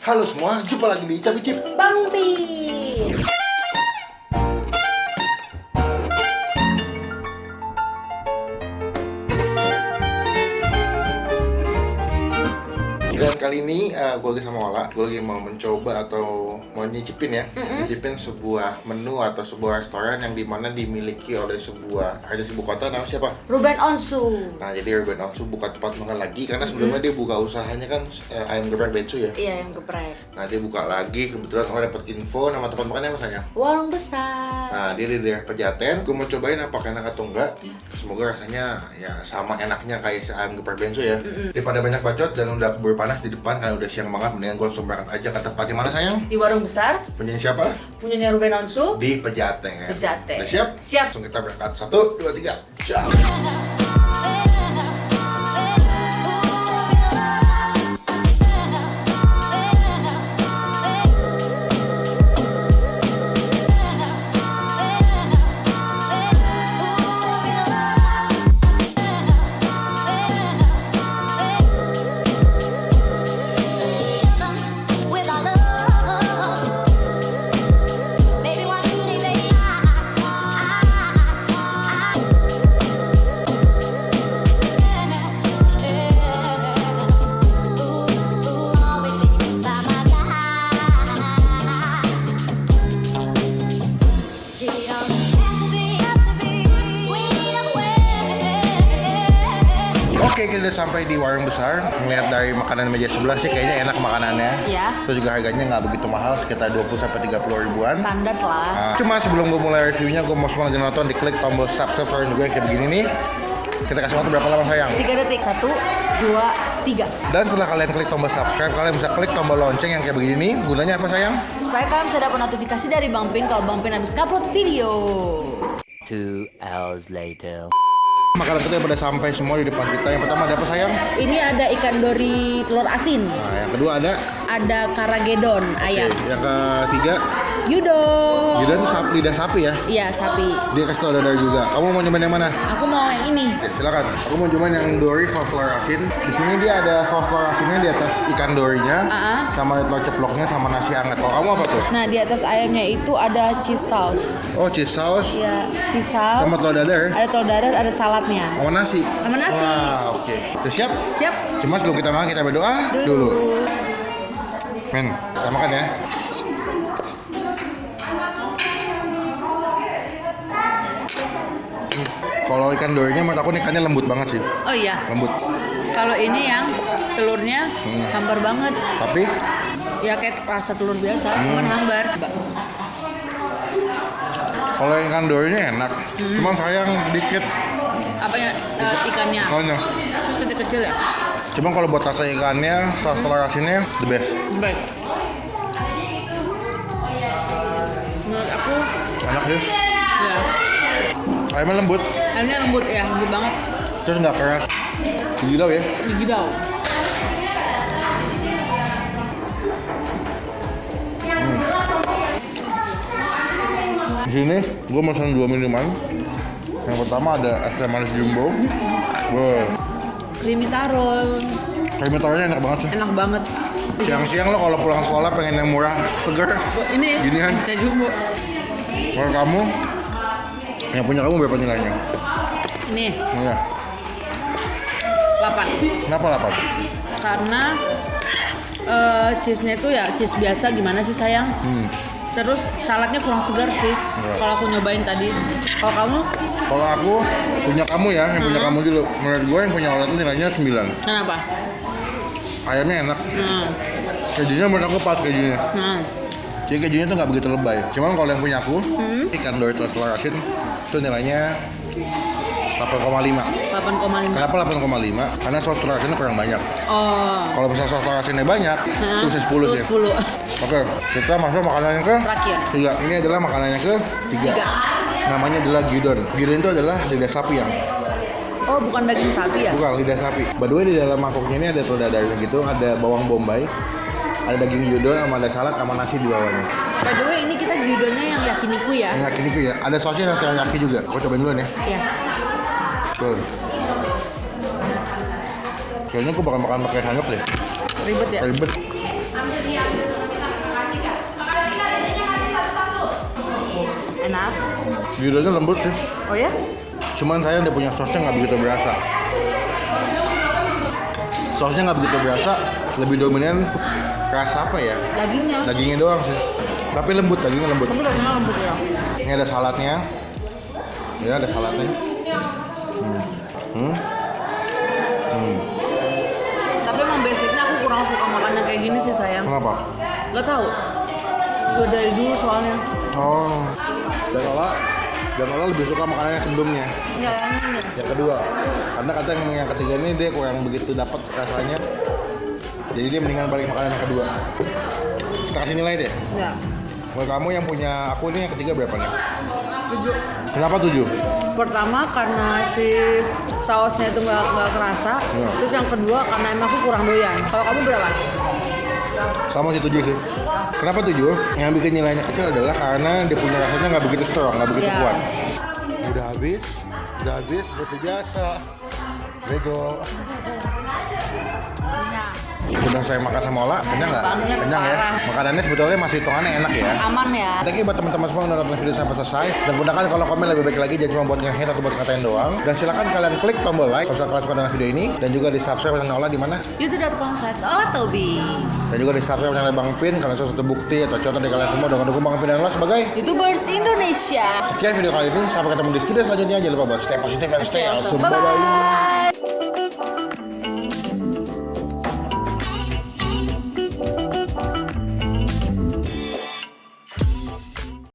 Halo semua, jumpa lagi di Cabi Cip Bang Bin. Dan kali ini gue lagi sama Ola. Gue lagi mau mencoba atau mau nyicipin ya, nyicipin sebuah menu atau sebuah restoran yang dimana dimiliki oleh sebuah raja ibu kota, namanya siapa? Ruben Onsu. Nah, jadi Ruben Onsu buka tempat makan lagi karena sebelumnya dia buka usahanya kan ayam geprek Betsu ya. Iya, yang geprek. Nah, dia buka lagi, kebetulan Ola dapat info nama tempat makannya apa sayang? Warung besar. Nah, dia di daerah Pejaten. Gue mau cobain apakah enak atau enggak. Semoga rasanya ya sama enaknya kayak si ayam geprek Betsu ya. Daripada banyak bacot dan udah keburu panas di depan karena udah siang banget, mendingan gue langsung berangkat aja ke tempat yang mana sayang? Di warung besar. Punyanya siapa? Punyanya Ruben Onsu. Di Pejaten. Pejaten. Udah siap? Siap. Langsung kita berangkat. 1, 2, 3. Jam. Oke, kita udah sampai di warung besar. Ngeliat dari makanan meja sebelah sih kayaknya enak makanannya. Iya. Terus juga harganya nggak begitu mahal, sekitar 20-30 ribuan. Standar lah. Nah, cuma sebelum gue mulai reviewnya, gue mau semua lagi nonton, diklik tombol subscribe juga kayak begini nih. Kita kasih waktu berapa lama sayang? 3 detik. 1, 2, 3. Dan setelah kalian klik tombol subscribe, kalian bisa klik tombol lonceng yang kayak begini nih. Gunanya apa sayang? Supaya kalian bisa dapat notifikasi dari Bang Bin kalau Bang Bin habis upload video. 2 hours later. Makanan kita udah sampai semua di depan kita. Yang pertama ada apa sayang? Ini ada ikan dori telur asin. Nah, yang kedua ada Ada karagedon ayam. yang ketiga, Yudo. Yudan tuh lidah sapi ya. Iya, sapi. Dia kasih tau dadar juga. Kamu mau nyobain yang mana? Aku mau yang ini. Oke, silakan. Aku mau cobain yang dori saus telur asin. Di sini dia ada saus telur asinnya di atas ikan dorinya, sama ada telur ceploknya sama nasi hangat. Kalau kamu apa tuh? Nah, di atas ayamnya itu ada cheese sauce. Oh, cheese sauce Iya, cheese sauce. sama telur dadar Ada telur dadar, ada saladnya. sama nasi. Sama nasi. Wah, oke. Udah siap? Siap. Cuma sebelum kita makan kita berdoa dulu. Men, kita makan ya. Kalau ikan dorinya menurut aku ikannya lembut banget sih. Oh iya. Lembut. Kalau ini yang telurnya hambar banget. Tapi Ya kayak rasa telur biasa, cuman hambar. kalau ikan dorinya enak. Cuman sayang dikit Apanya? Ikannya. ikannya. Terus kecil-kecil ya? Cuman kalau buat rasa ikannya, saus telur asinnya the best. Baik. Menurut aku, Enak deh. ya. Ayamnya lembut, Ayamnya lembut ya, lembut banget. terus nggak keras. Gila ya. Digidau. Di sini gue pesan 2 minuman. Yang pertama ada es teh manis jumbo. Wah, Creamy taro. kayak taruhnya enak banget sih. Enak banget. Siang-siang lo kalau pulang sekolah pengen yang murah, seger. Ini Gini kan? kayak jumbo. Kalau kamu, yang punya kamu berapa nilainya? Ini Iya. 8. Kenapa 8? Karena cheese-nya itu ya cheese biasa gimana sih sayang? Terus saladnya kurang segar sih. Kalau aku nyobain tadi. Kalau kamu? Kalau aku punya kamu ya, yang punya kamu dulu. Menurut gue yang punya Ola itu nilainya 9. Kenapa? Ayamnya enak. Nah, Kejunya menurut aku pas kejunya. nah. Jadi kejunya tuh nggak begitu lebay. Cuman kalau yang punya aku, ikan Doritos telur asin itu nilainya 8,5. 8,5. Kenapa 8,5? Karena saus telur asinnya kurang banyak. Oh. Kalau misalnya saus telur asinnya banyak, itu bisa 10 sih. 10. Oke, kita masuk makanannya ke Terakhir. 3. Ini adalah makanannya ke 3. Namanya adalah gyudon. Gyudon itu adalah lidah sapi yang Oh, bukan daging sapi ya? bukan lidah sapi. By the way, di dalam mangkoknya ini ada telur dadarnya gitu, ada bawang bombay, ada daging gyudon sama ada salad sama nasi di bawahnya. By the way, ini kita gyudonnya yang yakiniku ya? Yang yakiniku ya. Ada sausnya yang teriyaki juga. Gue cobain dulu nih. Iya. Tuh. Kayaknya gue bakal makan pakai sendok deh. Ribet ya? Ribet. Enak. Gurihnya lembut sih. Oh ya? Cuman saya udah punya sosnya nggak begitu berasa. Sosnya nggak begitu berasa, lebih dominan rasa apa ya? Dagingnya. Dagingnya doang sih. Tapi lembut, dagingnya lembut. Tapi dagingnya lembut ya. Ini ada saladnya. Ya, ada saladnya. Tapi emang basicnya aku kurang suka makan yang kayak gini sih sayang. Kenapa? Gak tahu. Gue dari dulu soalnya. Oh. Dan Ola lebih suka makanan yang sebelumnya. Ya yang ini. Yang kedua. Karena kata yang ketiga ini dia kurang begitu dapat rasanya. Jadi dia mendingan balik makanan yang kedua. Kita kasih nilai deh. Ya. Buat kamu yang punya aku ini yang ketiga berapa nih? 7. Kenapa 7? Pertama karena si sausnya itu nggak kerasa. Ya. Terus yang kedua karena emang aku kurang doyan. Kalau kamu berapa? Sama sih 7 sih. Kenapa 7? Yang bikin nilainya kecil adalah karena dia punya rasanya nggak begitu strong, nggak begitu Ya. kuat. Udah habis, seperti biasa. Bego. Udah saya makan sama Ola, kenyang nggak? Banget, Kenyang ya. parah. Makanannya sebetulnya masih hitungannya enak ya. Aman ya. Thank you buat teman-teman semua yang udah nonton video sampai selesai. Dan gunakan kalau komen lebih baik lagi, jangan cuma buat nge-hate atau buat ngatain doang. Dan silakan kalian klik tombol like kalau kalian suka dengan video ini. Dan juga di subscribe channel Ola di mana? youtube.com/olatobi. Dan juga di subscribe channel Bang Pin karena salah satu bukti atau contoh dari kalian semua udah ngedukung Bang Pin dan Ola sebagai YouTubers Indonesia. sekian video kali ini. Sampai ketemu di video selanjutnya. Jangan lupa buat stay positif dan stay awesome. Bye-bye.